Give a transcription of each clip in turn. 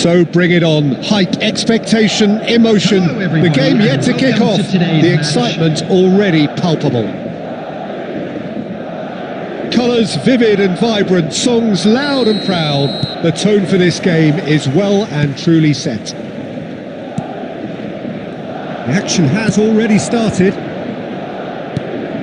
So bring it on. Hype, expectation, emotion. The game yet to kick off. The excitement already palpable. Colours vivid and vibrant, songs loud and proud. The tone for this game is well and truly set. The action has already started.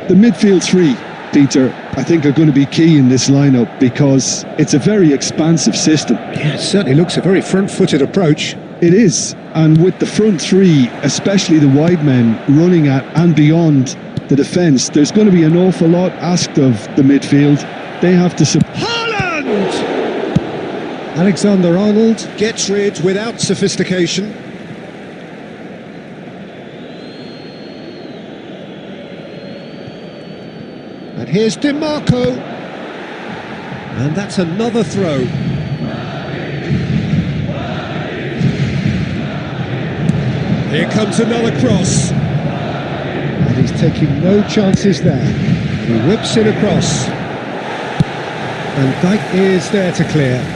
The midfield three, Peter, I think are going to be key in this lineup because it's a very expansive system. Yeah, it certainly looks a very front-footed approach. It is, and with the front three, especially the wide men running at and beyond the defence, there's going to be an awful lot asked of the midfield. They have to Haaland! Alexander-Arnold gets rid without sophistication. And here's DiMarco. And that's another throw. Here comes another cross. And he's taking no chances there. He whips it across. And Dijk is there to clear.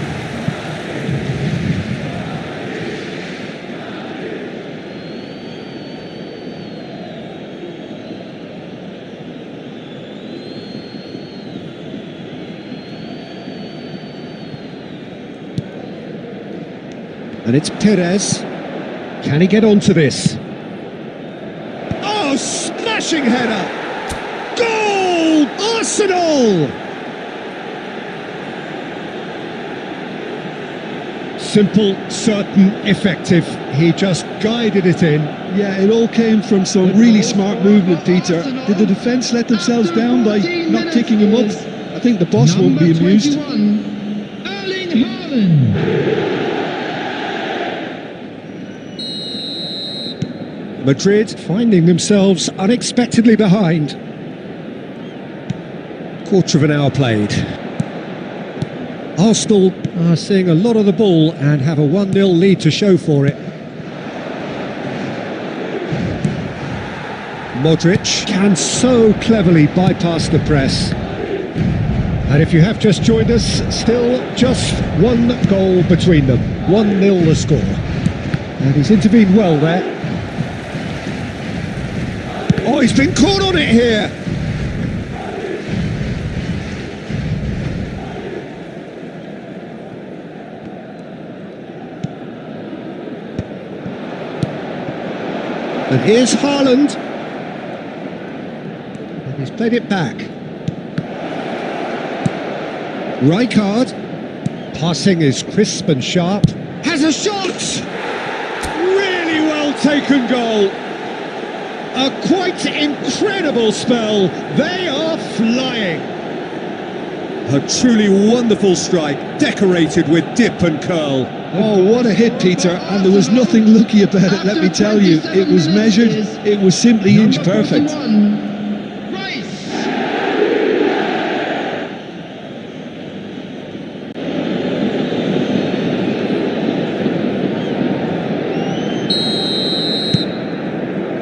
And it's Perez. Can he get onto this? Oh, smashing header! Goal! Arsenal! Simple, certain, effective. He just guided it in. Yeah, it all came from some really smart movement, Peter. Did the defence let themselves down by not kicking him up? I think the boss won't be amused. Erling Haaland. Madrid finding themselves unexpectedly behind. Quarter of an hour played. Arsenal are seeing a lot of the ball and have a 1-0 lead to show for it. Modric can so cleverly bypass the press. And if you have just joined us, still just one goal between them. 1-0 the score. And he's intervened well there. Oh, he's been caught on it here! And here's Haaland. And he's played it back. Rijkaard. Passing is crisp and sharp. Has a shot! Really well taken goal. A quite incredible spell. They are flying. A truly wonderful strike, decorated with dip and curl. Oh, what a hit, Peter, and there was nothing lucky about it, let me tell you. It was measured, it was simply inch perfect.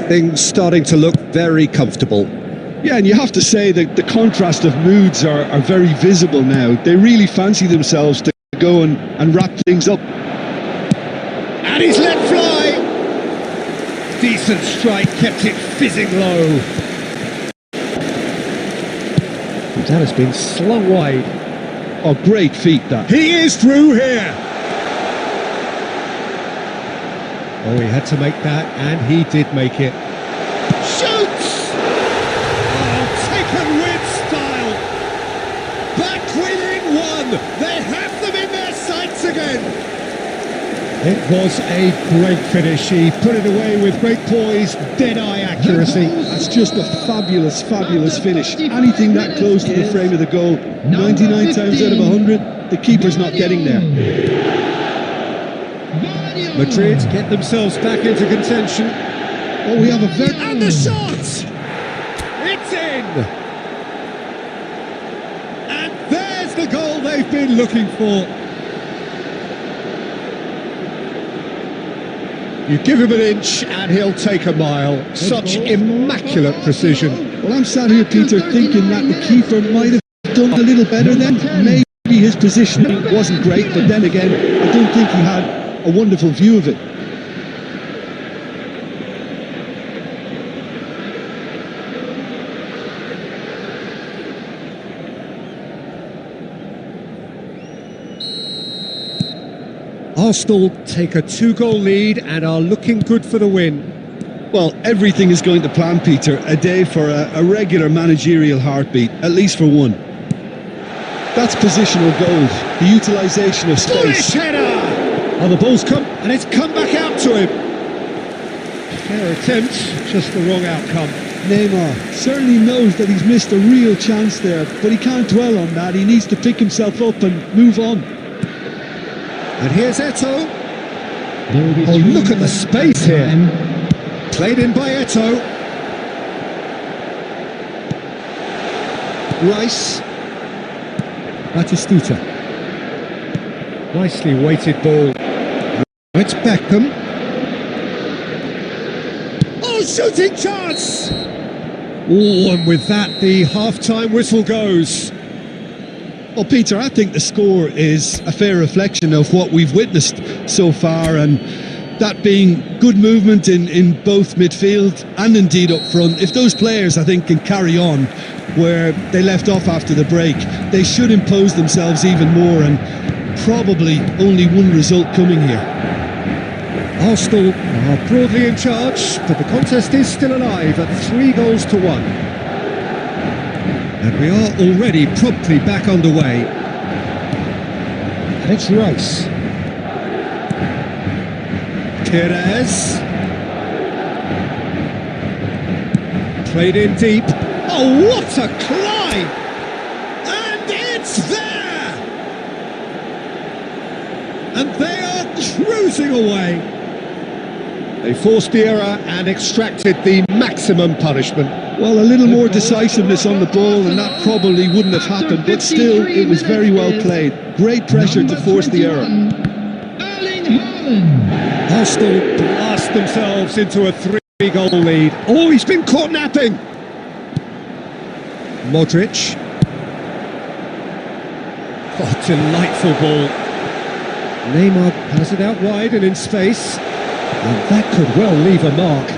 Things starting to look very comfortable. Yeah, and you have to say that the contrast of moods are very visible now. They really fancy themselves to go and wrap things up. And he's let fly! Decent strike, kept it fizzing low. That has been slung wide. Oh, great feat, that. He is through here! Oh, he had to make that, and he did make it. Shoots! Oh, taken with style! Back within one! They have them in their sights again! It was a great finish. He put it away with great poise, dead-eye accuracy. That's just a fabulous, fabulous finish. Anything that close to the frame of the goal, 99 times out of 100, the keeper's not getting there. Madrid get themselves back into contention. Oh, we have a very... And the shot! It's in! And there's the goal they've been looking for. You give him an inch and he'll take a mile. Such immaculate precision. Well, I'm sat here, Peter, thinking that the keeper might have done a little better then. Maybe his positioning wasn't great, but then again, I don't think he had a wonderful view of it. Arsenal take a 2-goal lead and are looking good for the win. Well, everything is going to plan, Peter. A day for a regular managerial heartbeat, at least for one. That's positional goals, the utilisation of Bullish space. header! Oh, the ball's come, and it's come back out to him. Fair attempt, just the wrong outcome. Neymar certainly knows that he's missed a real chance there, but he can't dwell on that. He needs to pick himself up and move on. And here's Eto'o. Oh, Look at the space here. Played in by Eto'o. Rice. Batistuta. Nicely weighted ball. It's Beckham. Oh, shooting chance! Oh, and with that, the half-time whistle goes. Well, Peter, I think the score is a fair reflection of what we've witnessed so far, and that being good movement in both midfield and indeed up front. If those players, I think, can carry on where they left off after the break, they should impose themselves even more, and probably only one result coming here. Arsenal are broadly in charge, but the contest is still alive at 3-1. And we are already promptly back underway. And it's Rice. Perez. Played in deep. Oh, what a climb! And it's there! And they are cruising away. They forced the error and extracted the maximum punishment. Well, a little more decisiveness on the ball and that probably wouldn't have happened, but still, it was very well played. Great pressure to force the error. Arsenal blast themselves into a 3-goal lead. Oh, he's been caught napping! Modric. Oh, delightful ball. Neymar has it out wide and in space. And that could well leave a mark.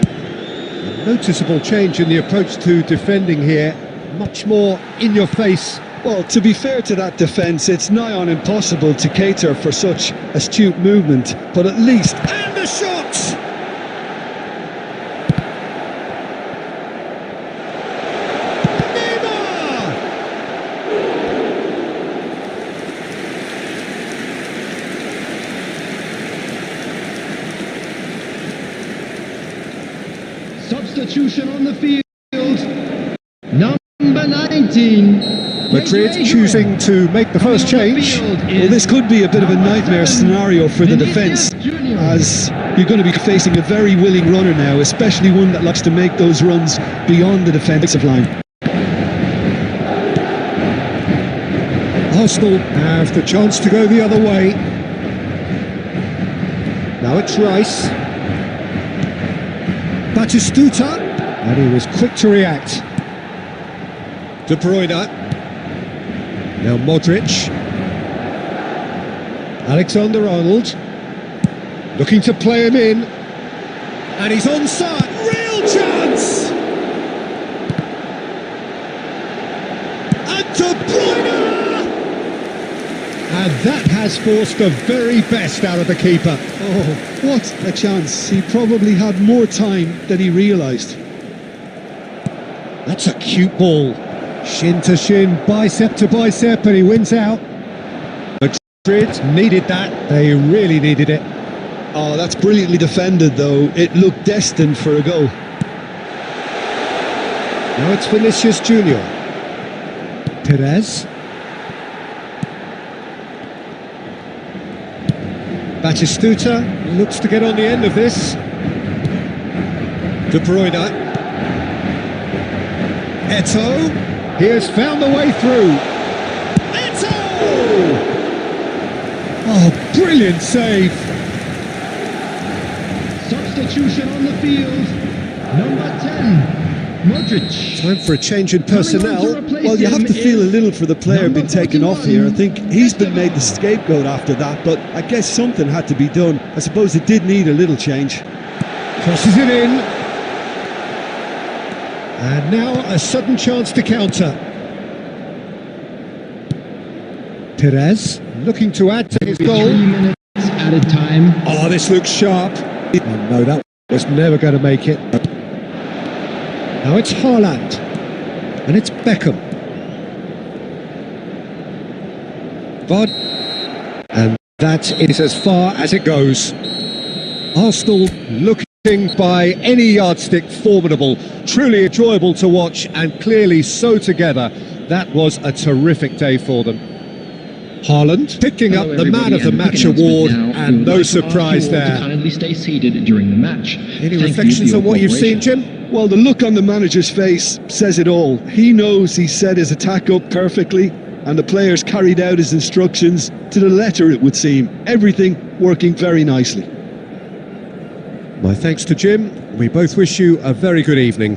A noticeable change in the approach to defending here. Much more in your face. Well, to be fair to that defence, it's nigh on impossible to cater for such astute movement, but at least... And the shot! Substitution on the field, number 19. Madrid choosing to make the first change. Well, this could be a bit of a nightmare scenario for the defence, as you're going to be facing a very willing runner now, especially one that likes to make those runs beyond the defensive line. Arsenal have the chance to go the other way. Now it's Rice. Batistuta, and he was quick to react. De Bruyne. Now Modric. Alexander-Arnold. Looking to play him in. And he's onside. Real chance! And De Bruyne! And that has forced the very best out of the keeper. Oh, what a chance. He probably had more time than he realised. That's a cute ball. Shin to shin, bicep to bicep, and he wins out. Madrid needed that. They really needed it. Oh, that's brilliantly defended, though. It looked destined for a goal. Now it's Vinicius Junior. Perez. Batistuta looks to get on the end of this. De Bruyne. Eto'o. He has found the way through. Eto'o! Oh, brilliant save. Substitution on the field, number 10. Modric. Time for a change in Coming on to personnel. replace Well, you have to him feel a is little for the player number being taken off 41, here. I think he's been made the Esteban. scapegoat after that, but I guess something had to be done. I suppose it did need a little change. Crosses it in. And now a sudden chance to counter. Perez looking to add to his 3 goal. minutes added time. Oh, this looks sharp. Oh, no, that was never going to make it. Now it's Haaland. And it's Beckham. But, and that is as far as it goes. Arsenal looking by any yardstick formidable, truly enjoyable to watch and clearly so together. That was a terrific day for them. Haaland picking up the Man of the Match award, and no surprise there. Kindly stay seated during the match. Any reflections on what you've seen, Jim? Well, the look on the manager's face says it all. He knows he set his attack up perfectly, and the players carried out his instructions to the letter, it would seem. Everything working very nicely. My thanks to Jim. We both wish you a very good evening.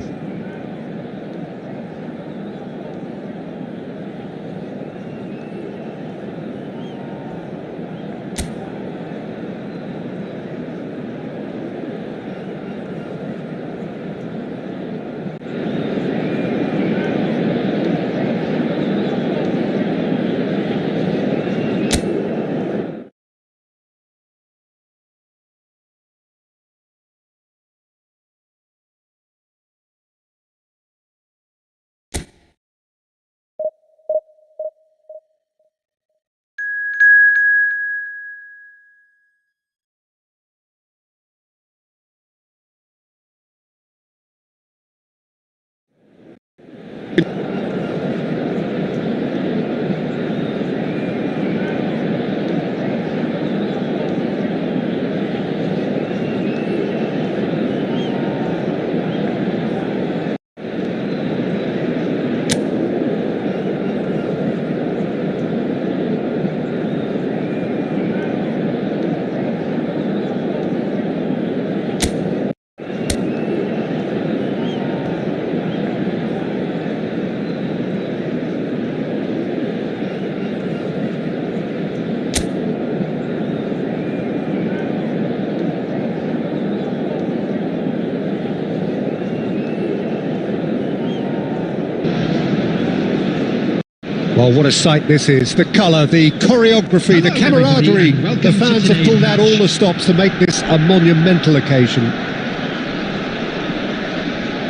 Well, what a sight this is. The colour, the choreography, the camaraderie. The fans have pulled out all the stops to make this a monumental occasion.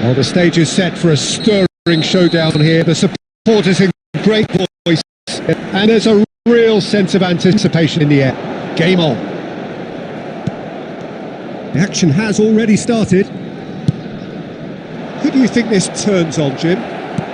Well, the stage is set for a stirring showdown here. The supporters in great voice. And there's a real sense of anticipation in the air. Game on. The action has already started. Who do you think this turns on, Jim?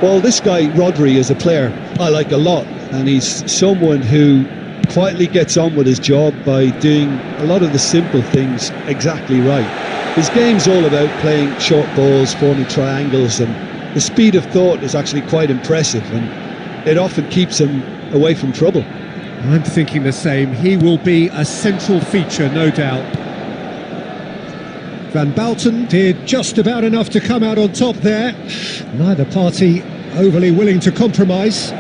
Well, this guy, Rodri, is a player I like a lot, and he's someone who quietly gets on with his job by doing a lot of the simple things exactly right. His game's all about playing short balls, forming triangles, and the speed of thought is actually quite impressive, and it often keeps him away from trouble. I'm thinking the same. He will be a central feature, no doubt. Van Bouten did just about enough to come out on top there. Neither party overly willing to compromise.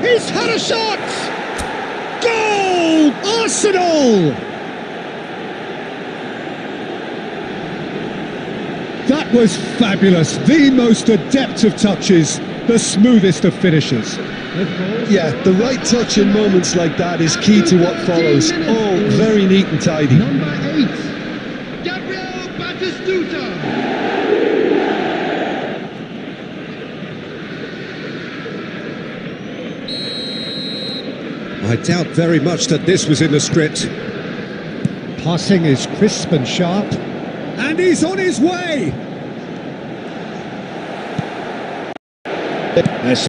He's had a shot! Goal! Arsenal! That was fabulous. The most adept of touches, the smoothest of finishes. Yeah, the right touch in moments like that is key to what follows. Oh, very neat and tidy. Number 8. I doubt very much that this was in the script. Passing is crisp and sharp. And he's on his way! There's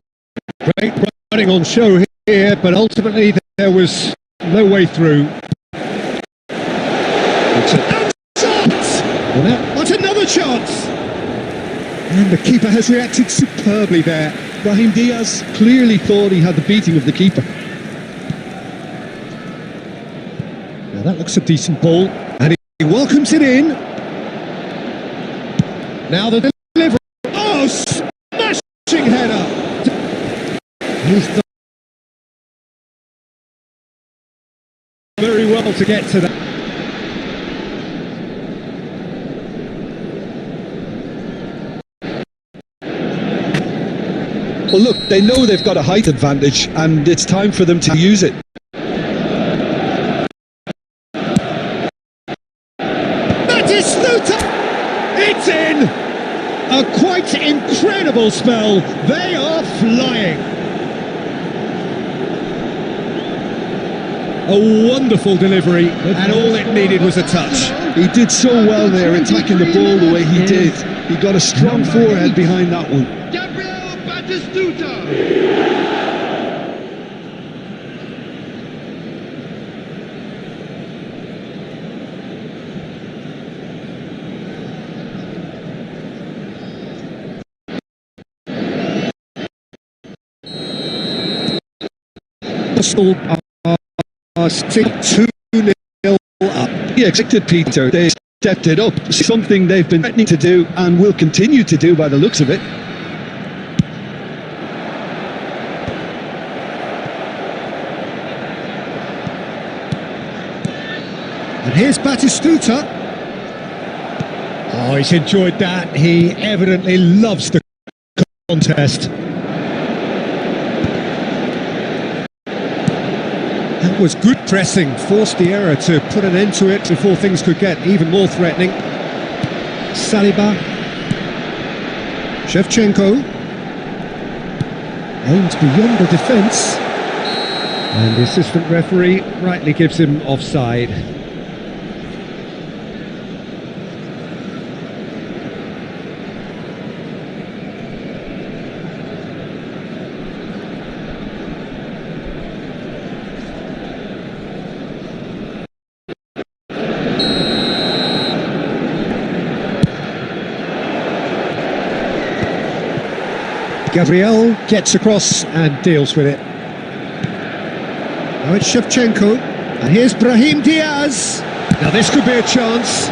great running on show here, but ultimately there was no way through. It's a chance! What another chance! And the keeper has reacted superbly there. Brahim Diaz clearly thought he had the beating of the keeper. Now that looks a decent ball, and he welcomes it in. Now the delivery. Oh, He's done very well to get to that. Well, look, they know they've got a height advantage, and it's time for them to use it. Tantasytop! It's in! A quite incredible spell. They are flying. A wonderful delivery, and all it needed was a touch. He did so well there, attacking the ball the way he did. He got a strong forehead behind that one. Arsenal are 2-0 up. He expected Peter. They stepped it up. Something they've been threatening to do and will continue to do by the looks of it. And here's Tantasytop. Oh, he's enjoyed that. He evidently loves the contest. That was good pressing, forced the error to put an end to it before things could get even more threatening. Saliba. Shevchenko. Aimed beyond the defence. And the assistant referee rightly gives him offside. Gabriel gets across and deals with it. Now it's Shevchenko, and here's Brahim Diaz. Now this could be a chance.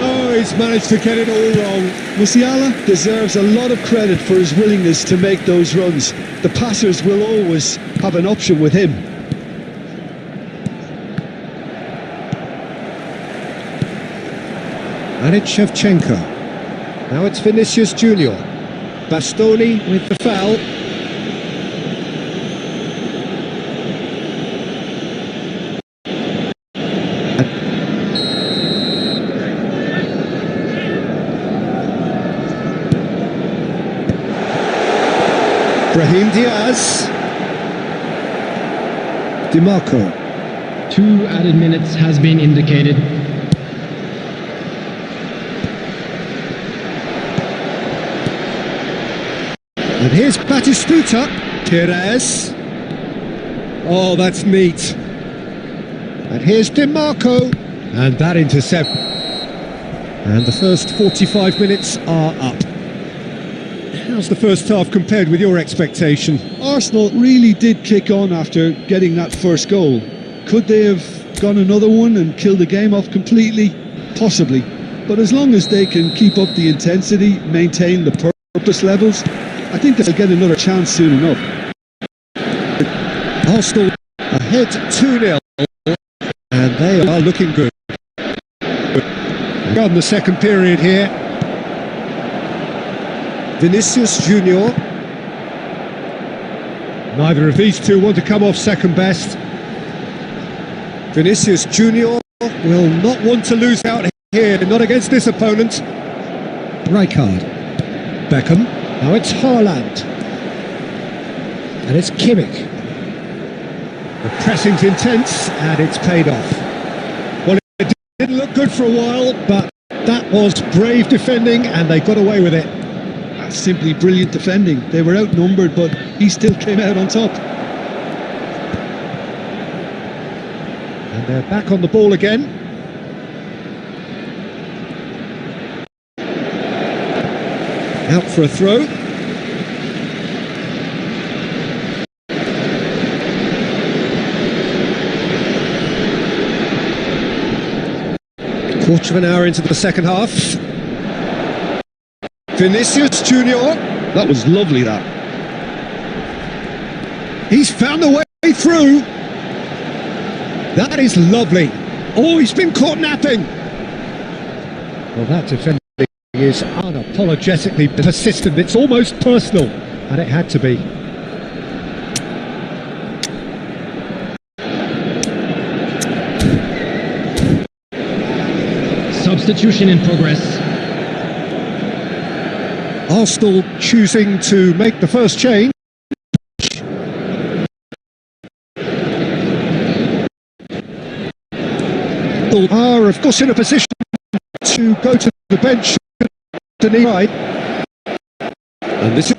Oh, he's managed to get it all wrong. Musiala deserves a lot of credit for his willingness to make those runs. The passers will always have an option with him. And it's Shevchenko. Now it's Vinicius Junior. Bastoni with the foul. Brahim Diaz. DiMarco. 2 added minutes has been indicated. And here's Tantasytop. Perez. Oh, that's neat. And here's DiMarco. And that intercept. And the first 45 minutes are up. How's the first half compared with your expectation? Arsenal really did kick on after getting that first goal. Could they have gone another one and killed the game off completely? Possibly. But as long as they can keep up the intensity, maintain the purpose levels, I think they'll get another chance soon enough. Arsenal ahead 2-0, and they are looking good. We're on the second period here. Vinicius Junior. Neither of these two want to come off second best. Vinicius Junior will not want to lose out here, not against this opponent. Rijkaard. Beckham. Now it's Haaland. And it's Kimmich. The pressing's intense, and it's paid off. Well, it didn't look good for a while, but that was brave defending, and they got away with it. That's simply brilliant defending. They were outnumbered, but he still came out on top. And they're back on the ball again. Out for a throw. Quarter of an hour into the second half. Vinicius Junior. That was lovely, that. He's found the way through. That is lovely. Oh, he's been caught napping. Well, that defending is unapologetically persistent. It's almost personal, and it had to be. Substitution in progress. Arsenal choosing to make the first change. Are, of course, in a position to go to the bench. Right. And this is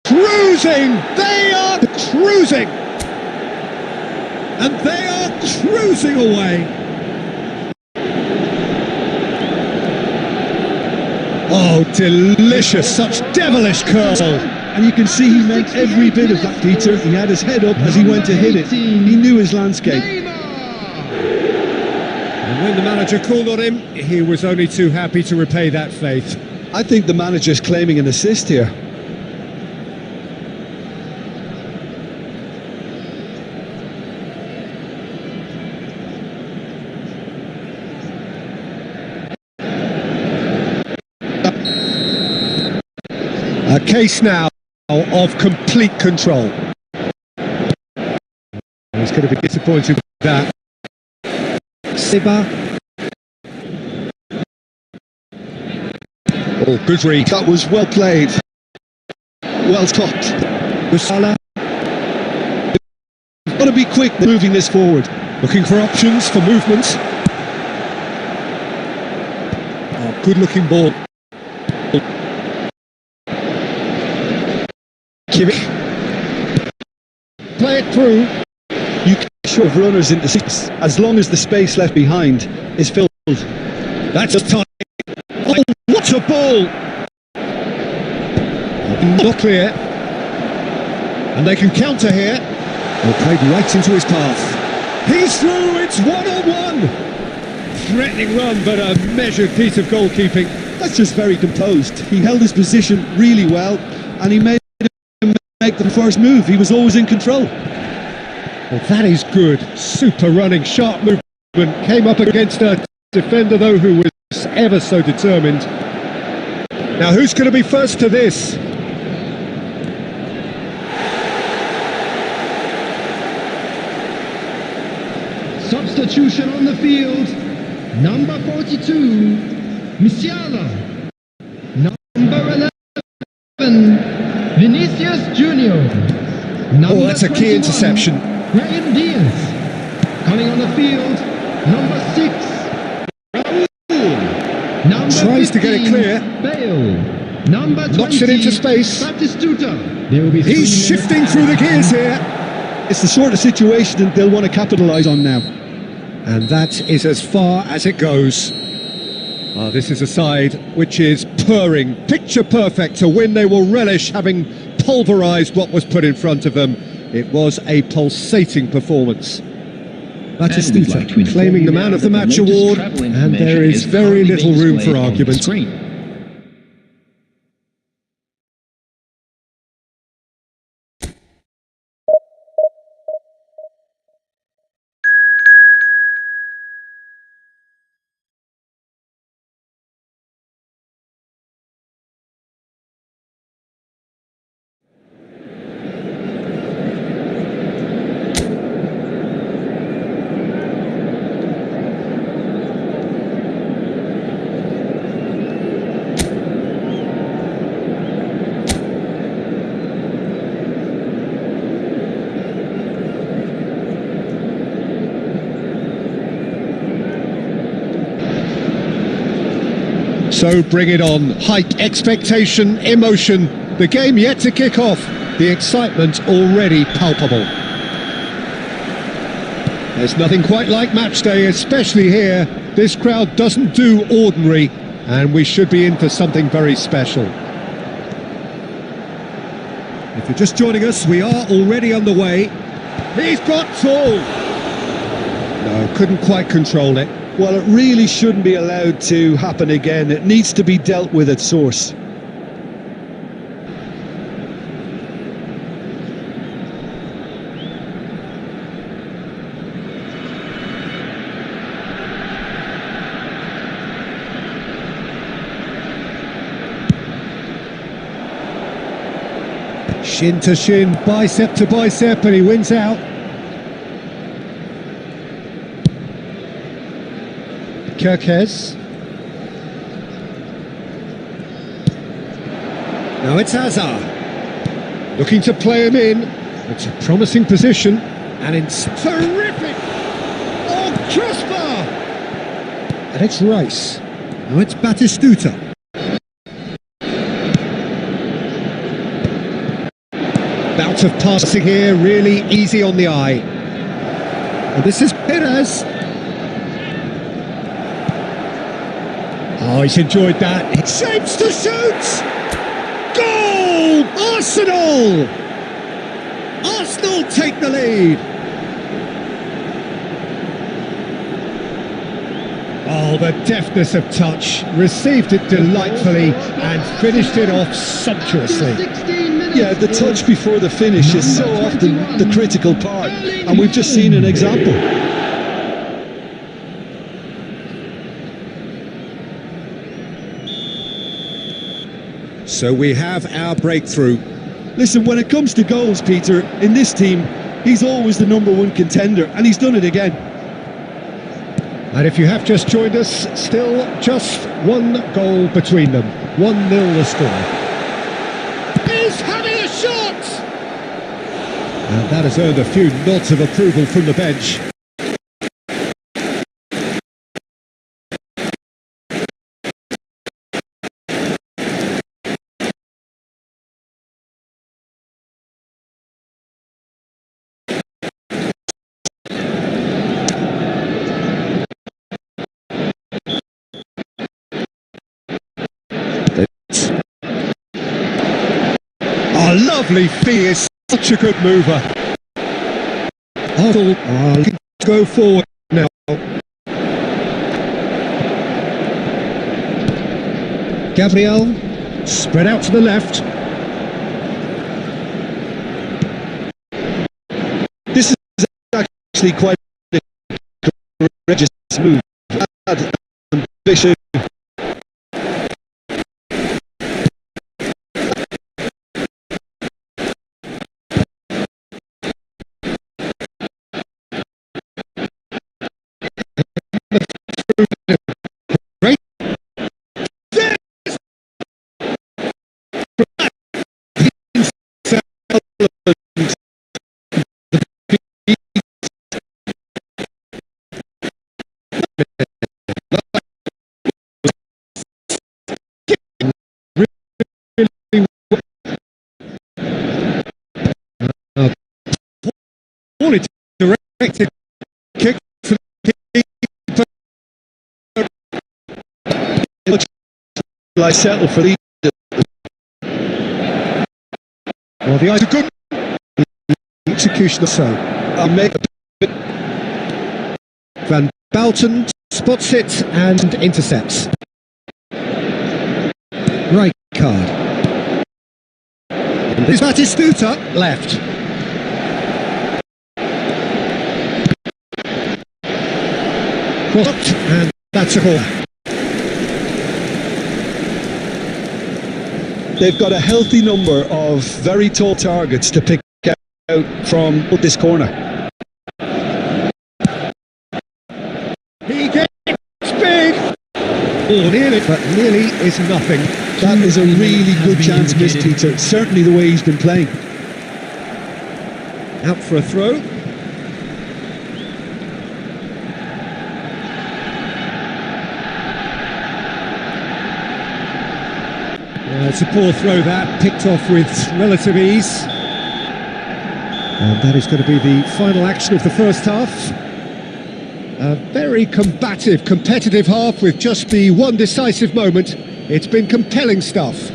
cruising. They are cruising. And they are cruising away. Oh, delicious. Such devilish curl. And you can see he meant every bit of that, Peter. He had his head up as he went to hit it. He knew his landscape. And when the manager called on him, he was only too happy to repay that faith. I think the manager's claiming an assist here. A case now of complete control. He's going to be disappointed with that. Siba. Oh, good read. That was well played. Well stopped. Musala. You've got to be quick moving this forward. Looking for options for movement. Oh, good looking ball. Play it through. You can shove runners into six as long as the space left behind is filled. That's tight. Oh, what a ball! Not clear. And they can counter here. Oh, played right into his path. He's through. It's 1-on-1. Threatening run, but a measured piece of goalkeeping. That's just very composed. He held his position really well, and he made him make the first move. He was always in control. Well, that is good. Super running, sharp movement. Came up against a defender, though, who was ever so determined. Now, who's going to be first to this? Substitution on the field. Number 42, Musiala. Number 11, Vinicius Junior. Oh, that's a key interception. Graham Diaz. Coming on the field, number 6, Raul. Number Tries 15, to get it clear. Bale. Number 20, Knocks it into space. Batistuta. There will be He's shifting through the gears here. It's the sort of situation that they'll want to capitalise on now. And that is as far as it goes. This is a side which is purring, picture perfect to win. They will relish having pulverised what was put in front of them. It was a pulsating performance. Batistuta claiming the Man of the Match award, and there is very little room for argument. So bring it on. Hype, expectation, emotion. The game yet to kick off. The excitement already palpable. There's nothing quite like match day, especially here. This crowd doesn't do ordinary, and we should be in for something very special. If you're just joining us, we are already underway. He's got tall. No, couldn't quite control it. Well, it really shouldn't be allowed to happen again. It needs to be dealt with at source. Shin to shin, bicep to bicep, and he wins out. Kirkes. Now it's Hazard. Looking to play him in. It's a promising position. And it's terrific. Oh, crossbar. And it's Rice. Now it's Batistuta. Bout of passing here, really easy on the eye. And this is Perez. Oh, he's enjoyed that. He shapes to shoot! Goal! Arsenal! Arsenal take the lead. Oh, the deftness of touch. Received it delightfully and finished it off sumptuously. Yeah, the touch before the finish is so often the critical part, and we've just seen an example. So we have our breakthrough. Listen, when it comes to goals, Peter, in this team, he's always the #1 contender, and he's done it again. And if you have just joined us, still just one goal between them. 1-0 the score. He's having a shot! And that has earned a few nods of approval from the bench. Oh, lovely fierce, such a good mover. Arsenal go forward now. Gabriel, spread out to the left. This is actually quite a courageous move. Ambitious. Directed kick for the keeper. I settle for the. Well, the eyes are good. Execution or so. I'll make Van Bouten spots it and intercepts. Right card. And this Batistuta left. Crossed, and that's a goal. They've got a healthy number of very tall targets to pick out from this corner. He gets big. Oh, nearly, but nearly is nothing. That is a really good chance missed, Peter. Certainly the way he's been playing. Out for a throw. It's a poor throw that, picked off with relative ease. And that is going to be the final action of the first half. A very combative, competitive half with just the one decisive moment. It's been compelling stuff.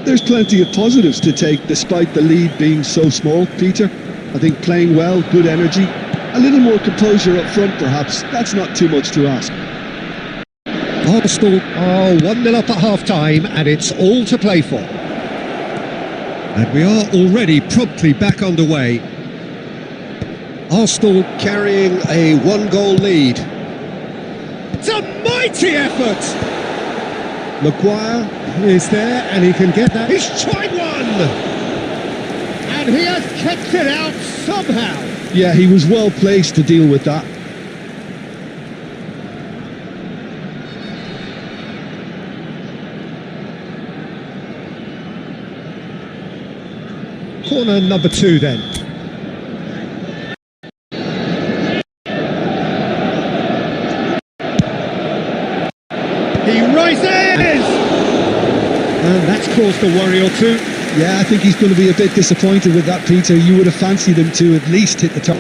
There's plenty of positives to take despite the lead being so small, Peter. I think playing well, good energy, a little more composure up front perhaps. That's not too much to ask. Arsenal are 1-0 up at half-time, and it's all to play for. And we are already promptly back underway. Arsenal carrying a one-goal lead. It's a mighty effort! Maguire is there, and he can get that. He's tried one! And he has kept it out somehow. Yeah, he was well placed to deal with that. Corner number 2 then. He rises! And that's caused a worry or two. Yeah, I think he's going to be a bit disappointed with that, Peter. You would have fancied him to at least hit the top.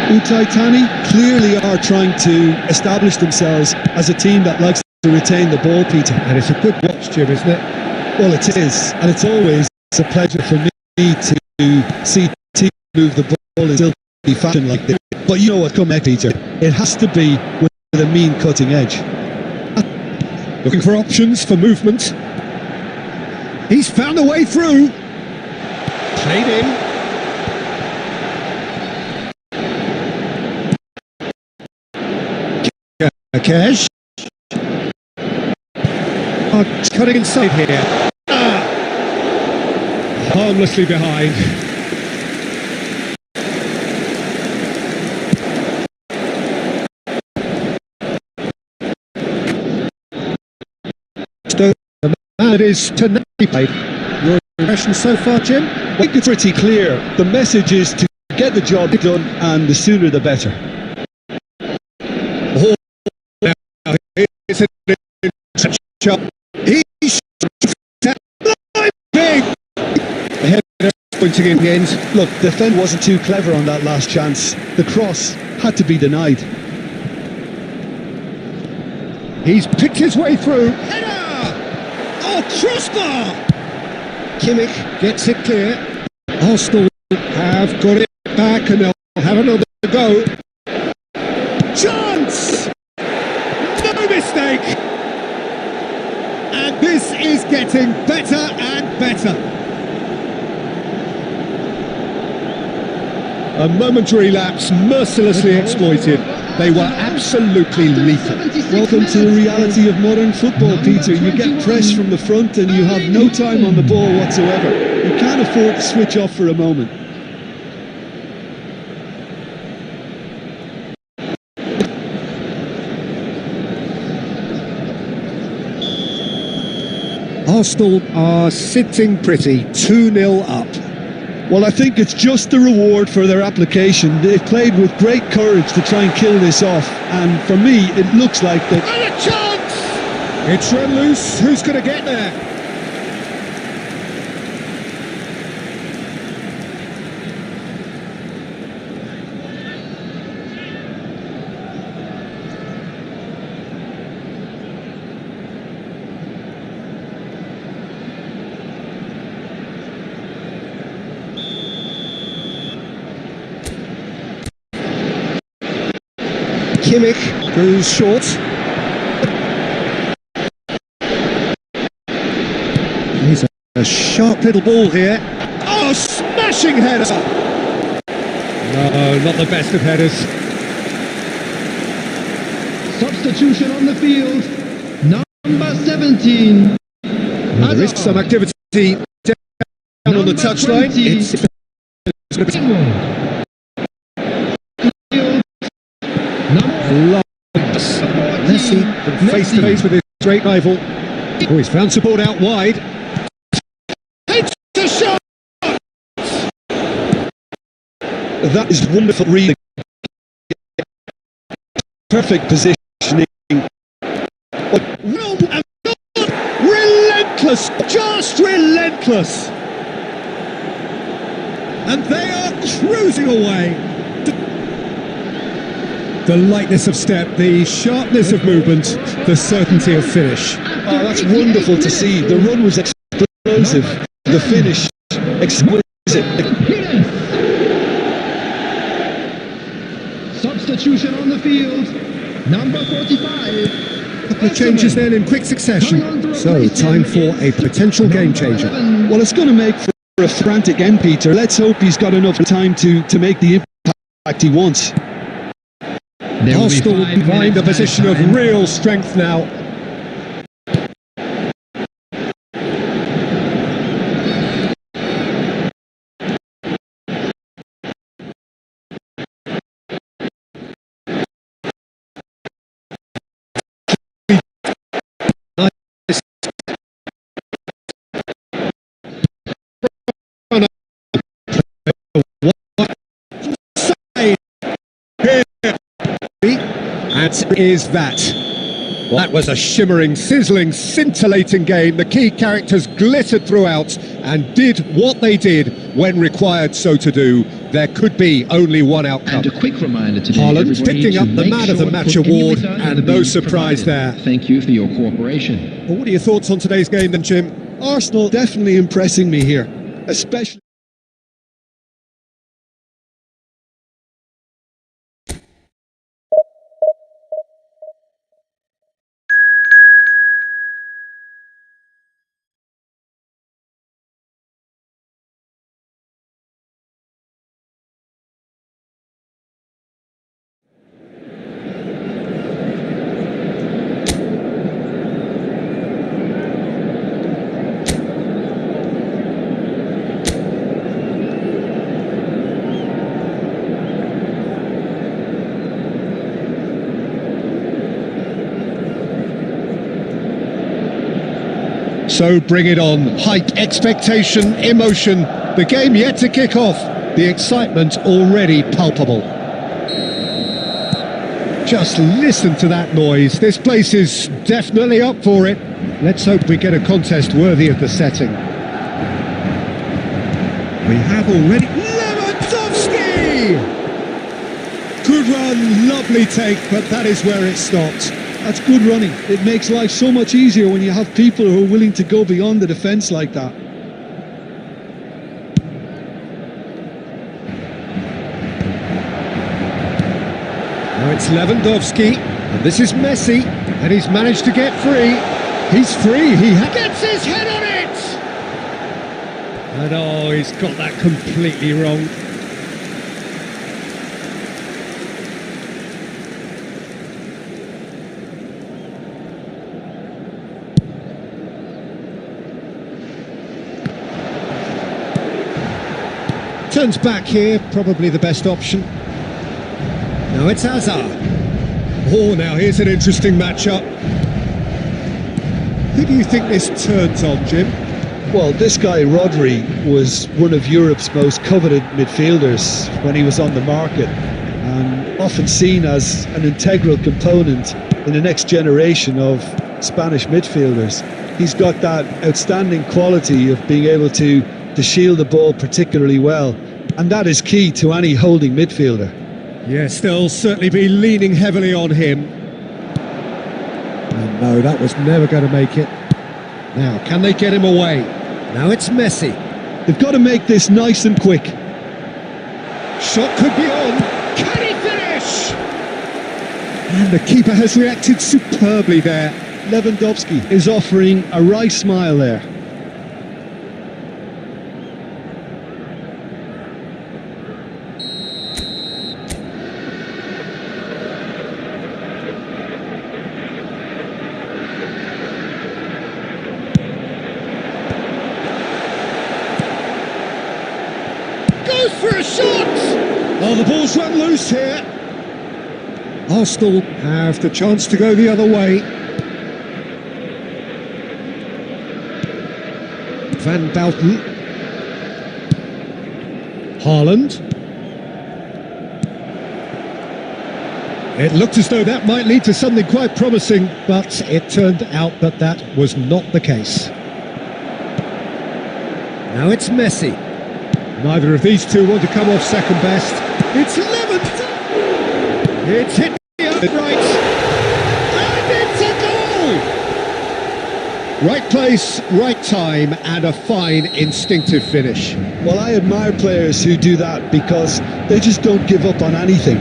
Utaitani clearly are trying to establish themselves as a team that likes to retain the ball, Peter. And it's a good watch, Jim, isn't it? Well, it is. And it's always a pleasure for me to see teams move the ball in silky fashion like this. But you know what comes next, Peter? It has to be with a mean cutting edge. Looking for options for movement. He's found a way through. Played in. Cash. Oh, cutting inside here. Harmlessly behind. That is Tantasytop played. Your impression so far, Jim? I think it's pretty clear. The message is to get the job done, and the sooner the better. Oh, now it's a shot. He's big. The header pointing in the end. Look, the defender wasn't too clever on that last chance. The cross had to be denied. He's picked his way through. Header! Oh, crossbar! Kimmich gets it clear. Arsenal have got it back and they'll have another go. Chance! No mistake! And this is getting better and better. A momentary lapse mercilessly exploited. They were absolutely lethal. Welcome to the reality of modern football, Peter. You get pressed from the front and you have no time on the ball whatsoever. You can't afford to switch off for a moment. Arsenal are sitting pretty, 2-0 up. Well, I think it's just the reward for their application. They've played with great courage to try and kill this off, and for me, it looks like that. And a chance! It's run loose. Who's going to get there? Kimmich goes short. He's a sharp little ball here. Oh, smashing header! No, not the best of headers. Substitution on the field. Number 17. There is some activity down on the touchline. It's going to be Messi face to face with his great rival. Oh, he's found support out wide. It's a shot! That is wonderful reading. Perfect positioning. Relentless! Just relentless! And they are cruising away. The lightness of step, the sharpness of movement, the certainty of finish. Oh, that's wonderful to see. The run was explosive. The finish, exquisite. Substitution on the field. Number 45. A couple of changes then in quick succession. So, time for a potential game changer. Well, it's going to make for a frantic end, Peter. Let's hope he's got enough time to make the impact he wants. Arsenal find a position of real strength now. is that? Well, that was a shimmering, sizzling, scintillating game. The key characters glittered throughout and did what they did when required so to do. There could be only one outcome. And a quick reminder today, Haaland everybody, picking to up the make Man of the sure Match to put any award, result in and the no bins surprise there. provided. Thank you for your cooperation. Well, what are your thoughts on today's game then, Jim? Arsenal definitely impressing me here, especially. So bring it on. Hype, expectation, emotion. The game yet to kick off. The excitement already palpable. Just listen to that noise. This place is definitely up for it. Let's hope we get a contest worthy of the setting. We have already... Lewandowski! Good run, lovely take, but that is where it stopped. That's good running. It makes life so much easier when you have people who are willing to go beyond the defence like that. Now it's Lewandowski, and this is Messi, and he's managed to get free. He's free, he gets his head on it! And oh, he's got that completely wrong. Turns back here, probably the best option. Now it's Hazard. Oh, now here's an interesting matchup. Who do you think this turns on, Jim? Well, this guy, Rodri, was one of Europe's most coveted midfielders when he was on the market, and often seen as an integral component in the next generation of Spanish midfielders. He's got that outstanding quality of being able to shield the ball particularly well, and that is key to any holding midfielder. Yes, they'll certainly be leaning heavily on him. Oh, no, that was never going to make it. Now, can they get him away? Now it's Messi. They've got to make this nice and quick. Shot could be on. Can he finish? And the keeper has reacted superbly there. Lewandowski is offering a wry smile there. Goes for a shot! Oh, the ball's run loose here. Arsenal have the chance to go the other way. Van Bouten. Haaland. It looked as though that might lead to something quite promising, but it turned out that that was not the case. Now it's Messi. Neither of these two want to come off second best. It's Lewandowski. It's hit right. And it's a goal! Right place, right time, and a fine instinctive finish. Well, I admire players who do that because they just don't give up on anything.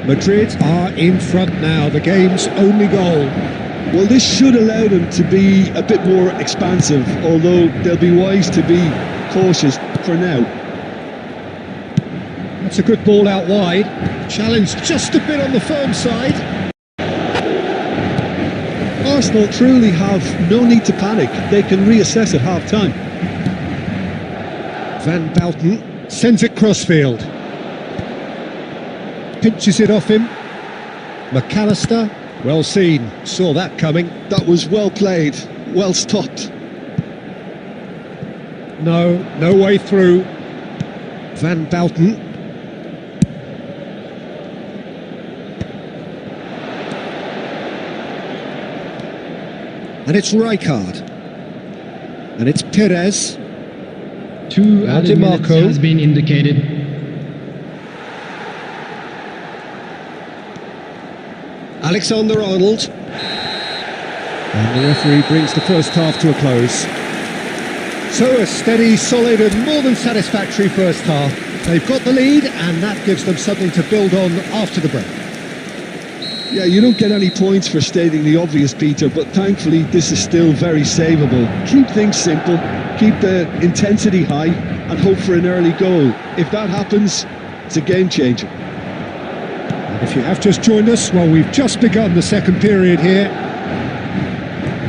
Madrid are in front now, the game's only goal. Well, this should allow them to be a bit more expansive, although they'll be wise to be cautious for now. That's a good ball out wide. Challenge just a bit on the firm side. Arsenal truly have no need to panic. They can reassess at half-time. Van Bouten sends it crossfield. Pinches it off him. McAllister, well seen, saw that coming. That was well played, well stopped. No way through. Van Bouten. And it's Rijkaard. And it's Perez. 2 added minutes DiMarco. has been indicated. Alexander-Arnold. And the referee brings the first half to a close. So a steady, solid and more than satisfactory first half. They've got the lead and that gives them something to build on after the break. Yeah, you don't get any points for stating the obvious, Peter, but thankfully this is still very savable. Keep things simple, keep the intensity high and hope for an early goal. If that happens, it's a game changer. And if you have just joined us, well, we've just begun the second period here.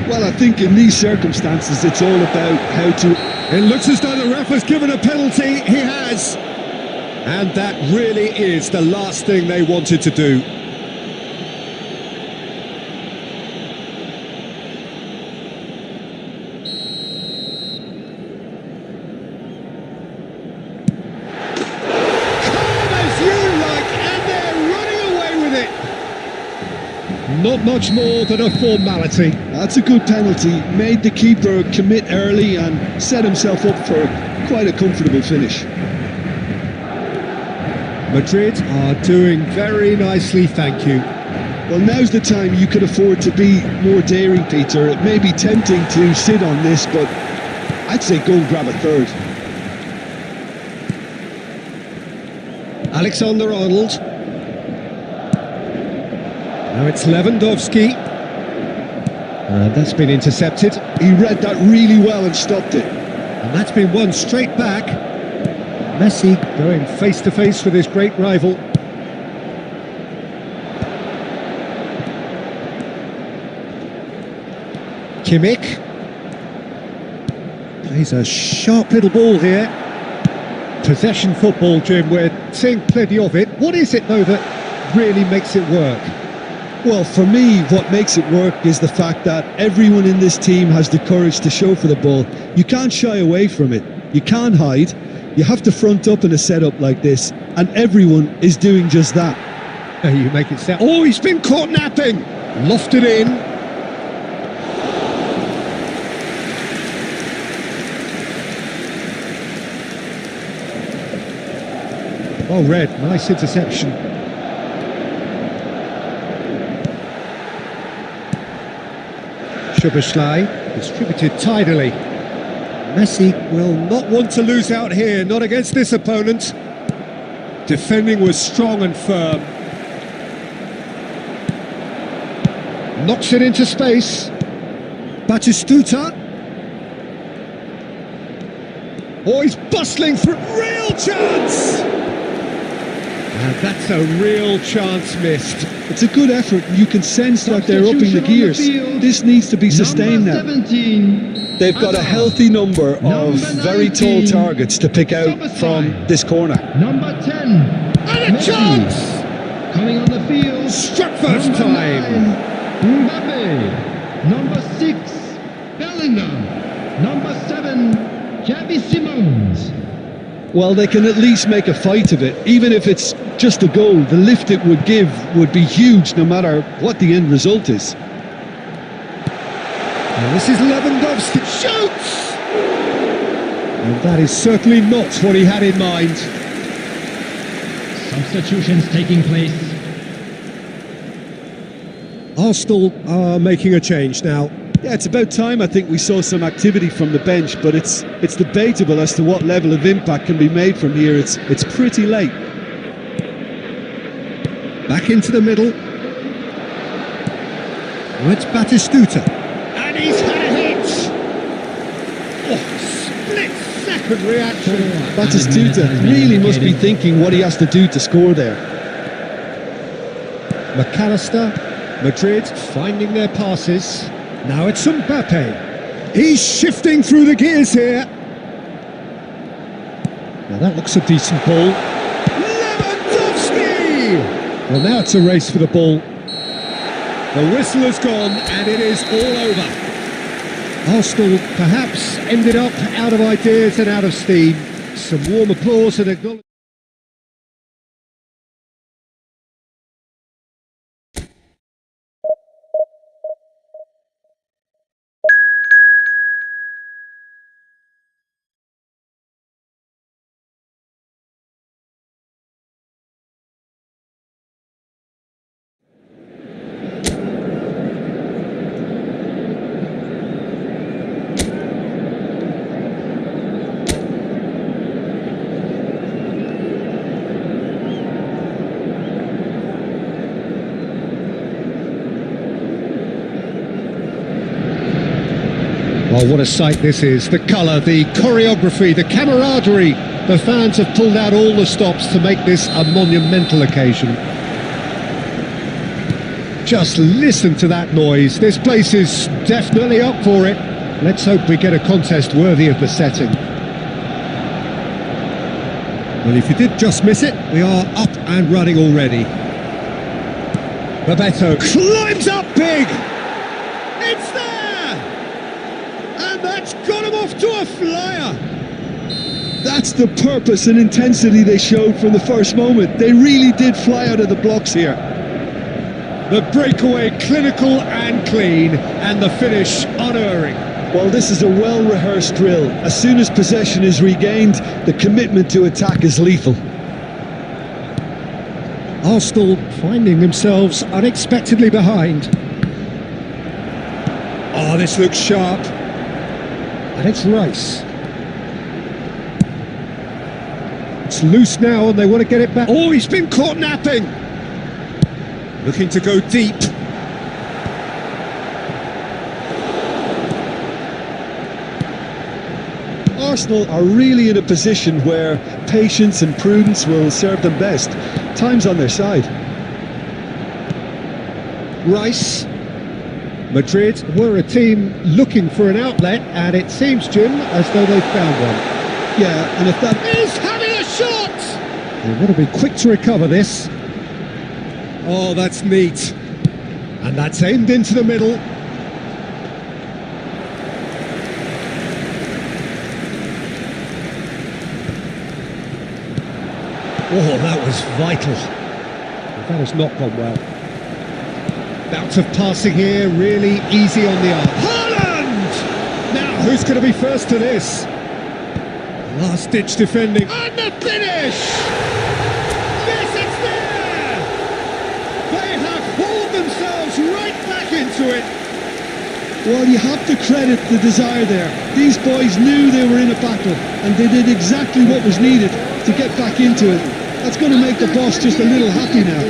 Well, I think in these circumstances it's all about how to... It looks as though the ref has given a penalty. He has. And that really is the last thing they wanted to do. Not much more than a formality. That's a good penalty. Made the keeper commit early and set himself up for quite a comfortable finish. Madrid are doing very nicely, thank you. Well, now's the time you could afford to be more daring, Peter. It may be tempting to sit on this, but I'd say go and grab a third. Alexander-Arnold. Now it's Lewandowski. And that's been intercepted. He read that really well and stopped it. And that's been won straight back. Messi going face to face with his great rival. Kimmich. Plays a sharp little ball here. Possession football, Jim, we're seeing plenty of it. What is it, though, that really makes it work? Well, for me, what makes it work is the fact that everyone in this team has the courage to show for the ball. You can't shy away from it. You can't hide. You have to front up in a setup like this, and everyone is doing just that. You make it sound... Oh, he's been caught napping! Lofted in. Well read, nice interception. Szoboszlai distributed tidily. Messi will not want to lose out here, not against this opponent. Defending was strong and firm. Knocks it into space. Batistuta. Oh, he's bustling for real chance! And that's a real chance missed. It's a good effort. You can sense that they're upping the gears. This needs to be sustained now. 17. They've got a healthy number of very tall targets to pick out from this corner. Number 10. And a chance! Coming on the field. Struck first Number time. 9, Mbappe. Number 6. Bellingham. Number 7. Xavi Simons. Well, they can at least make a fight of it. Even if it's just a goal, the lift it would give would be huge no matter what the end result is. And this is Lewandowski. Shoots! And that is certainly not what he had in mind. Substitutions taking place. Arsenal are making a change now. Yeah, it's about time I think we saw some activity from the bench, but it's debatable as to what level of impact can be made from here. It's pretty late. Back into the middle. Oh, it's Batistuta. And he's had a hit! Oh, split-second reaction. Batistuta really must be thinking what he has to do to score there. McAllister, Madrid finding their passes. Now it's Mbappe. He's shifting through the gears here. Now that looks a decent ball. Lewandowski! Well, now it's a race for the ball. The whistle has gone and it is all over. Arsenal perhaps ended up out of ideas and out of steam. Some warm applause and acknowledgement. Oh, what a sight this is. The colour, the choreography, the camaraderie. The fans have pulled out all the stops to make this a monumental occasion. Just listen to that noise. This place is definitely up for it. Let's hope we get a contest worthy of the setting. Well, if you did just miss it, we are up and running already. Bebeto climbs up big! It's there! And that's got him off to a flyer! That's the purpose and intensity they showed from the first moment. They really did fly out of the blocks here. The breakaway clinical and clean, and the finish unerring. Well, this is a well-rehearsed drill. As soon as possession is regained, the commitment to attack is lethal. Arsenal finding themselves unexpectedly behind. Oh, this looks sharp. And it's Rice. It's loose now and they want to get it back. Oh, he's been caught napping. Looking to go deep. Arsenal are really in a position where patience and prudence will serve them best. Time's on their side. Rice. Madrid were a team looking for an outlet, and it seems, Jim, as though they've found one. Yeah, and if that He's having a shot! They want to be quick to recover this. Oh, that's neat. And that's aimed into the middle. Oh, that was vital. That has not gone well. Bout of passing here, really easy on the arm. Haaland! Now, who's going to be first to this? Last-ditch defending. And the finish! Yes, it's there! They have hauled themselves right back into it. Well, you have to credit the desire there. These boys knew they were in a battle, and they did exactly what was needed to get back into it. That's going to make the boss just a little happy now.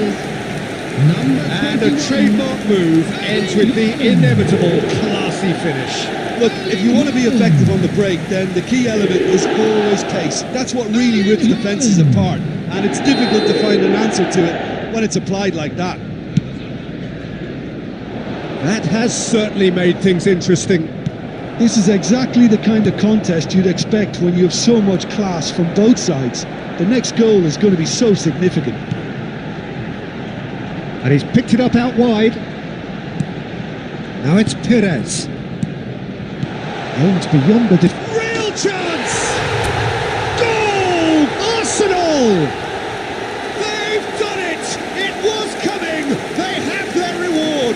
And a trademark move ends with the inevitable classy finish. Look, if you want to be effective on the break, then the key element is always pace. That's what really rips defences apart, and it's difficult to find an answer to it when it's applied like that. That has certainly made things interesting. This is exactly the kind of contest you'd expect when you have so much class from both sides. The next goal is going to be so significant. And he's picked it up out wide. Now it's Perez. Aimed beyond the real chance! Goal! Arsenal! They've done it! It was coming! They have their reward!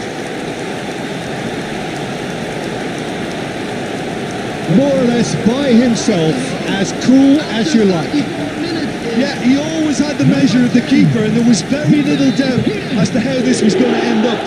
More or less by himself, as cool as you like. Yeah, he always had the measure of the keeper, and there was very little doubt as to how this was going to end up.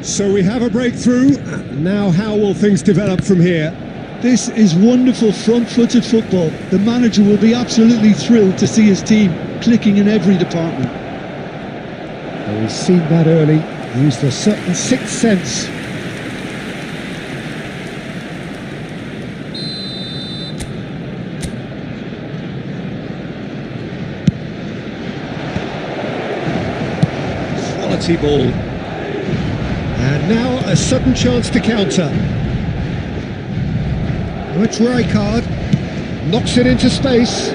So we have a breakthrough. Now how will things develop from here? This is wonderful front-footed football. The manager will be absolutely thrilled to see his team clicking in every department. Well, we've seen that early. Used a certain sixth sense. Quality ball. And now a sudden chance to counter. Oh, it's Rijkaard. Knocks it into space.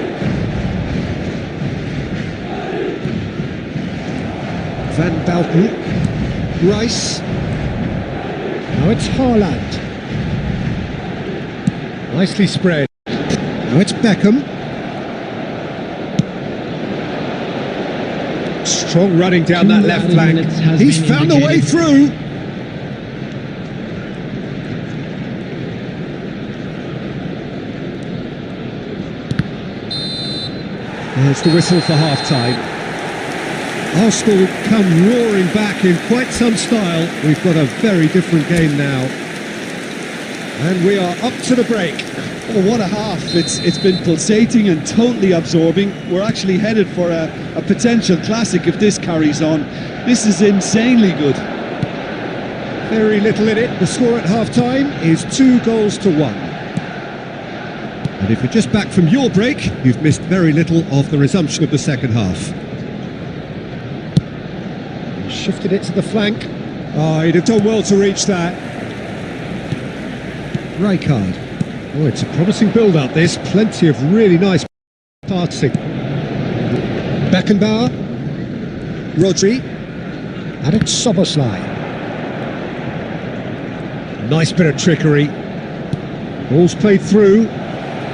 Van Balken. Rice. Now it's Haaland. Nicely spread. Now it's Beckham. Strong running down that left flank. He's found a way through. There's the whistle for half-time. Arsenal come roaring back in quite some style. We've got a very different game now. And we are up to the break. Oh, what a half. It's been pulsating and totally absorbing. We're actually headed for a potential classic if this carries on. This is insanely good. Very little in it. The score at half-time is 2-1. And if you're just back from your break, you've missed very little of the resumption of the second half. Shifted it to the flank. Oh, he'd have done well to reach that. Rijkaard. Oh, it's a promising build-up, this. Plenty of really nice passing. Beckenbauer. Rodri. And it's Soboslai. Nice bit of trickery. Ball's played through.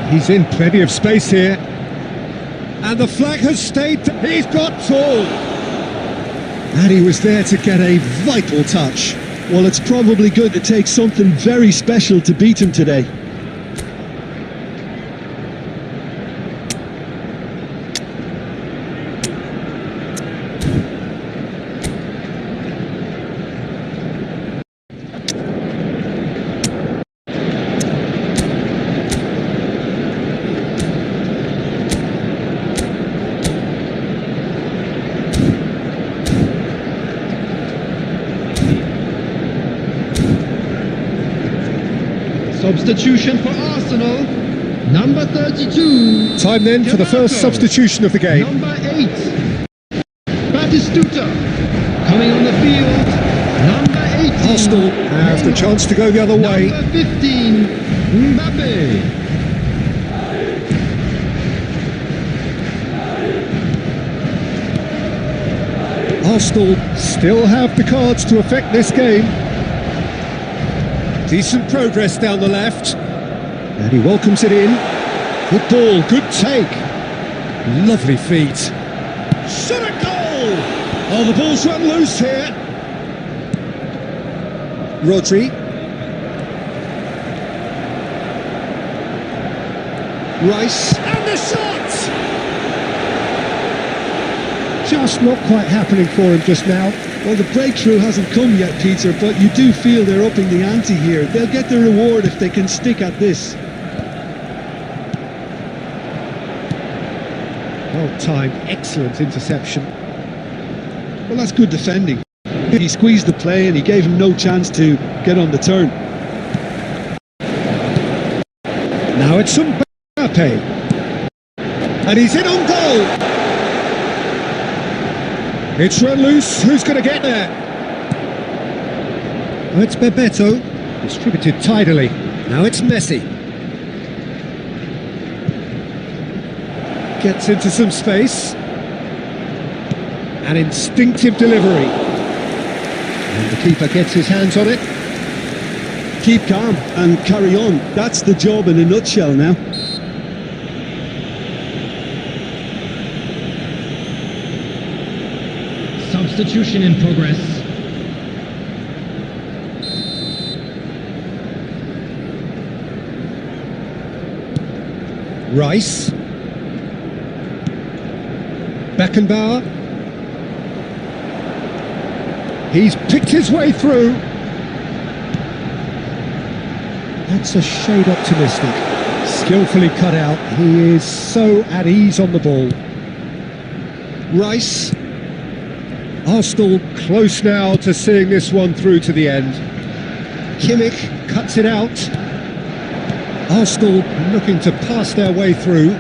He's in plenty of space here. And the flag has stayed. He's got tall. And he was there to get a vital touch. Well, it's probably going to take something very special to beat him today. Substitution for Arsenal, number 32. Time then for the first substitution of the game. Number 8, Batistuta. Coming on the field, number 18. Arsenal have the chance to go the other way. Number 15, Mbappe. Arsenal still have the cards to affect this game. Decent progress down the left. And he welcomes it in. Good ball, good take. Lovely feet. Shot a goal! Oh, the ball's run loose here. Rodri. Rice. And the shot! Just not quite happening for him just now. Well, the breakthrough hasn't come yet, Peter, but you do feel they're upping the ante here. They'll get the reward if they can stick at this. Well timed, excellent interception. Well, that's good defending. He squeezed the play and he gave him no chance to get on the turn. Now it's Mbappe. And he's in on goal. It's run loose, who's going to get there? Oh, it's Bebeto, distributed tidily. Now it's Messi. Gets into some space. An instinctive delivery. And the keeper gets his hands on it. Keep calm and carry on. That's the job in a nutshell now. Substitution in progress. Rice. Beckenbauer. He's picked his way through. That's a shade optimistic. Skillfully cut out. He is so at ease on the ball. Rice. Arsenal close now to seeing this one through to the end. Kimmich cuts it out. Arsenal looking to pass their way through.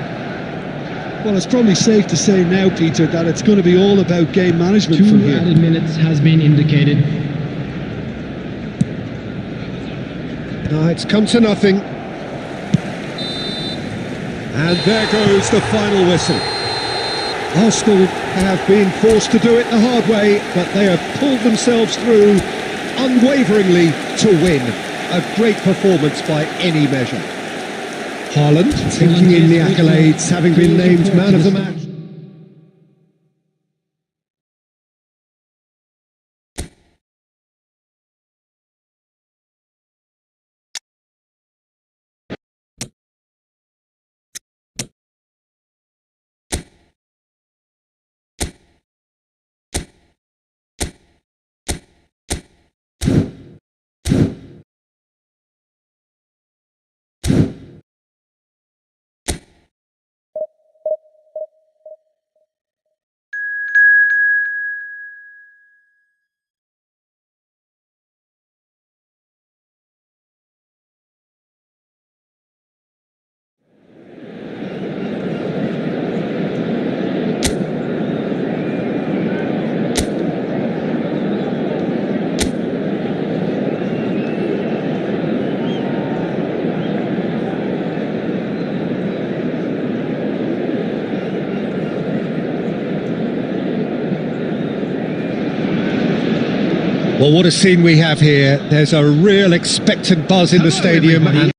Well, it's probably safe to say now, Peter, that it's going to be all about game management from here. 2 added minutes has been indicated. No, it's come to nothing. And there goes the final whistle. Arsenal have been forced to do it the hard way, but they have pulled themselves through unwaveringly to win. A great performance by any measure. Haaland taking in the accolades, having been named man of the match. Well, what a scene we have here. There's a real expectant buzz in the stadium. Everybody.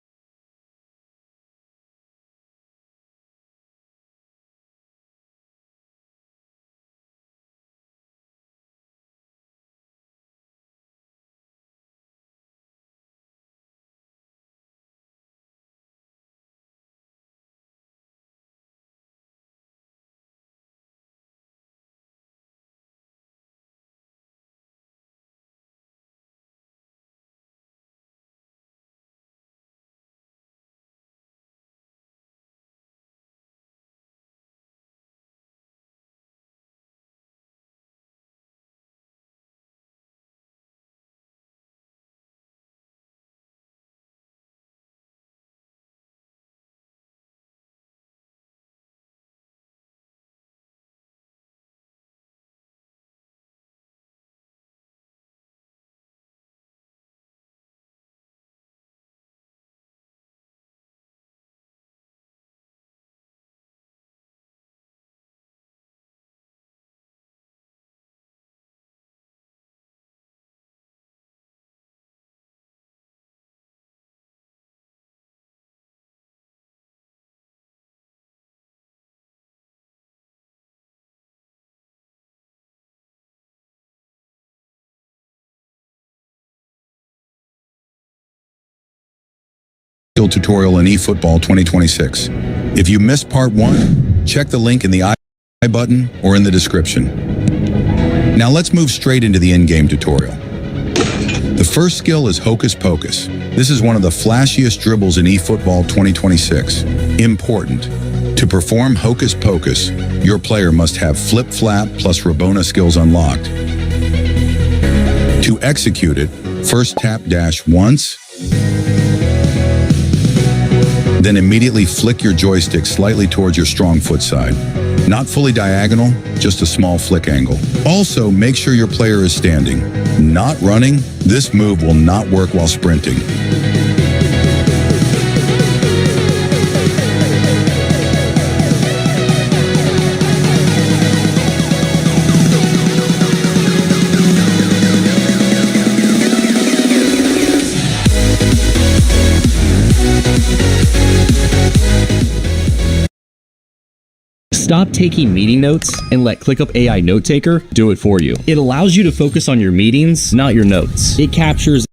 Tutorial in eFootball 2026. If you missed part 1, check the link in the I button or in the description. Now let's move straight into the in-game tutorial. The first skill is Hocus Pocus. This is one of the flashiest dribbles in eFootball 2026. Important. To perform Hocus Pocus, your player must have flip-flap plus Rabona skills unlocked. To execute it, first tap dash once, then immediately flick your joystick slightly towards your strong foot side. Not fully diagonal, just a small flick angle. Also, make sure your player is standing, not running. This move will not work while sprinting. Stop taking meeting notes and let ClickUp AI Note Taker do it for you. It allows you to focus on your meetings, not your notes. It captures.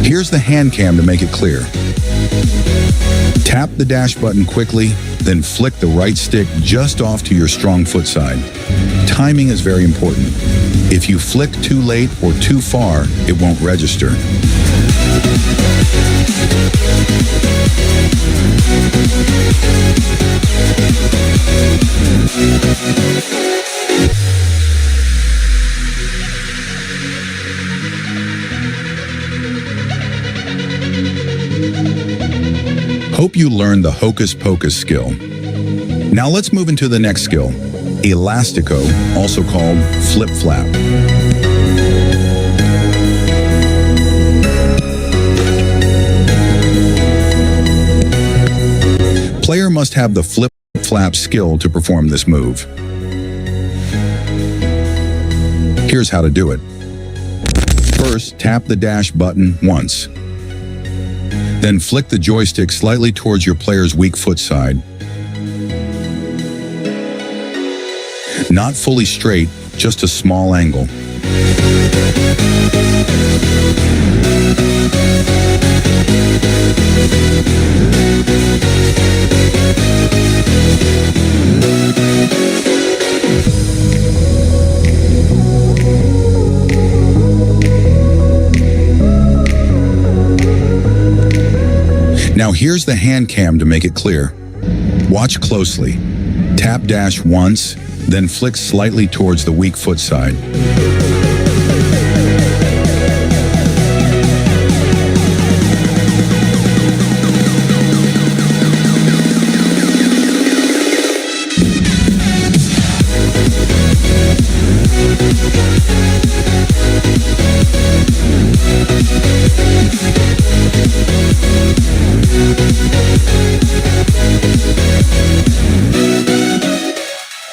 Here's the hand cam to make it clear. Tap the dash button quickly, then flick the right stick just off to your strong foot side. Timing is very important. If you flick too late or too far, it won't register. Hope you learned the Hocus Pocus skill. Now let's move into the next skill, Elastico, also called Flip Flap. Player must have the Flip Flap skill to perform this move. Here's how to do it. First, tap the dash button once. Then flick the joystick slightly towards your player's weak foot side. Not fully straight, just a small angle. Now here's the hand cam to make it clear. Watch closely. Tap dash once, then flick slightly towards the weak foot side.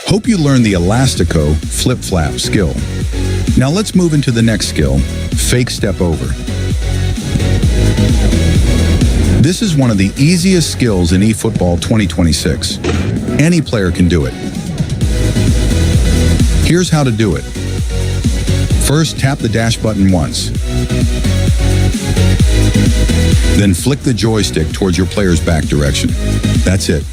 Hope you learned the Elastico flip-flap skill. Now let's move into the next skill, fake step over. This is one of the easiest skills in eFootball 2026. Any player can do it. Here's how to do it. First, tap the dash button once. Then flick the joystick towards your player's back direction. That's it.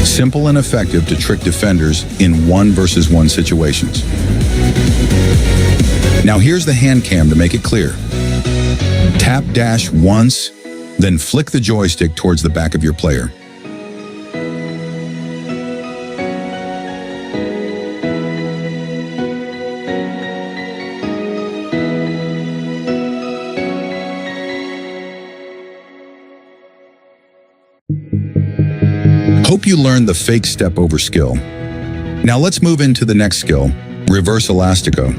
Simple and effective to trick defenders in 1-versus-1 situations. Now here's the hand cam to make it clear. Tap dash once, then flick the joystick towards the back of your player. Hope you learned the fake step over skill. Now let's move into the next skill, reverse elastico.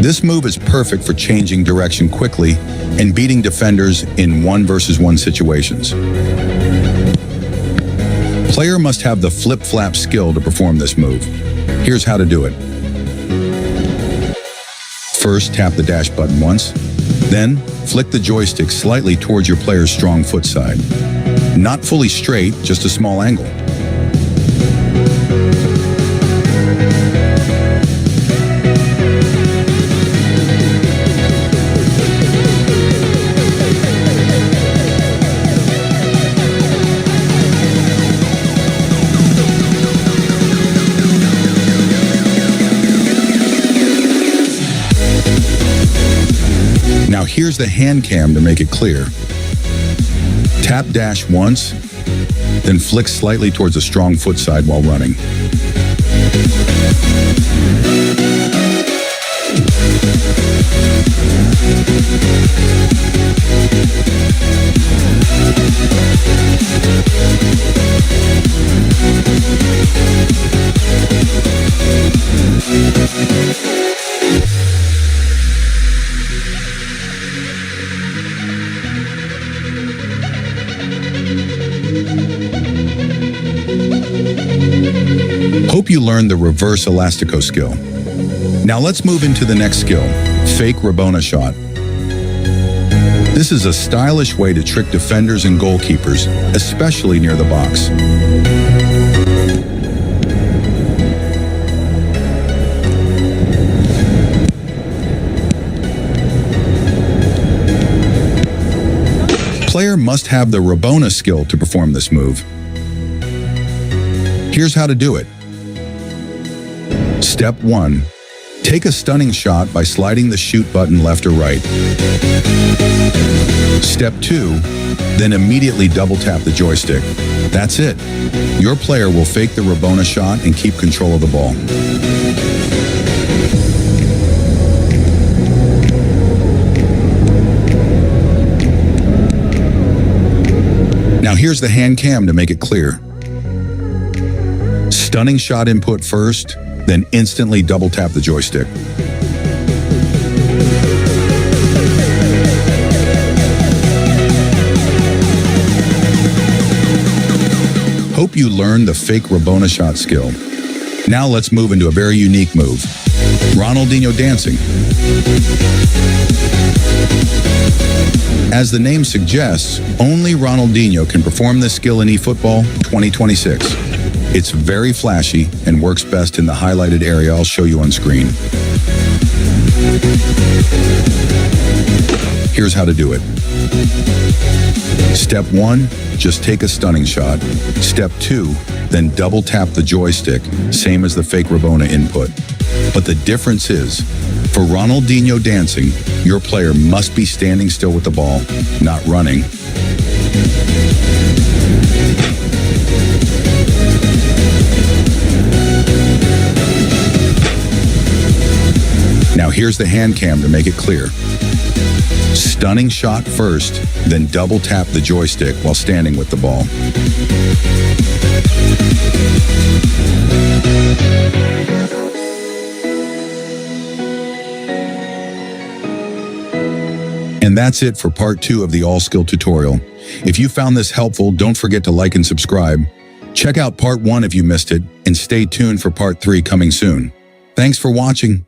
This move is perfect for changing direction quickly and beating defenders in 1-versus-1 situations. Player must have the flip-flap skill to perform this move. Here's how to do it. First, tap the dash button once, then flick the joystick slightly towards your player's strong foot side. Not fully straight, just a small angle. Now here's the hand cam to make it clear. Tap dash once, then flick slightly towards a strong foot side while running. Hope you learned the reverse elastico skill. Now let's move into the next skill, fake Rabona shot. This is a stylish way to trick defenders and goalkeepers, especially near the box. Player must have the Rabona skill to perform this move. Here's how to do it. Step 1. Take a stunning shot by sliding the shoot button left or right. Step 2. Then immediately double tap the joystick. That's it. Your player will fake the Rabona shot and keep control of the ball. Now here's the hand cam to make it clear. Stunning shot input first, then instantly double tap the joystick. Hope you learned the fake Rabona shot skill. Now let's move into a very unique move, Ronaldinho dancing. As the name suggests, only Ronaldinho can perform this skill in eFootball 2026. It's very flashy and works best in the highlighted area I'll show you on screen. Here's how to do it. Step 1, just take a stunning shot. Step 2, then double tap the joystick, same as the fake Rabona input. But the difference is, for Ronaldinho dancing, your player must be standing still with the ball, not running. Now here's the hand cam to make it clear. Stunning shot first, then double tap the joystick while standing with the ball. And that's it for part 2 of the All Skill tutorial. If you found this helpful, don't forget to like and subscribe. Check out part 1 if you missed it, and stay tuned for part 3 coming soon. Thanks for watching.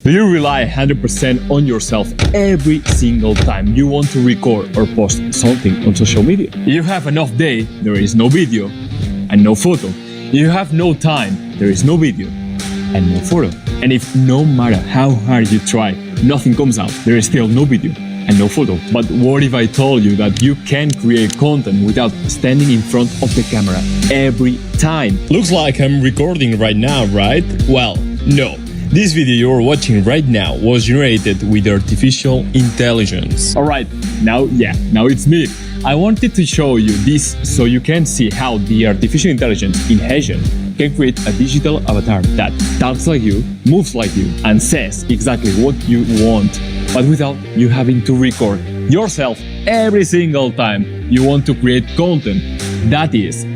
Do you rely 100% on yourself every single time you want to record or post something on social media? If you have an off day, there is no video and no photo. If you have no time, there is no video and no photo. And if no matter how hard you try, nothing comes out, there is still no video and no photo. But what if I told you that you can create content without standing in front of the camera every time? Looks like I'm recording right now, right? Well, no. This video you're watching right now was generated with artificial intelligence. Alright, now it's me. I wanted to show you this so you can see how the artificial intelligence in Asian can create a digital avatar that talks like you, moves like you, and says exactly what you want, but without you having to record yourself every single time you want to create content. That is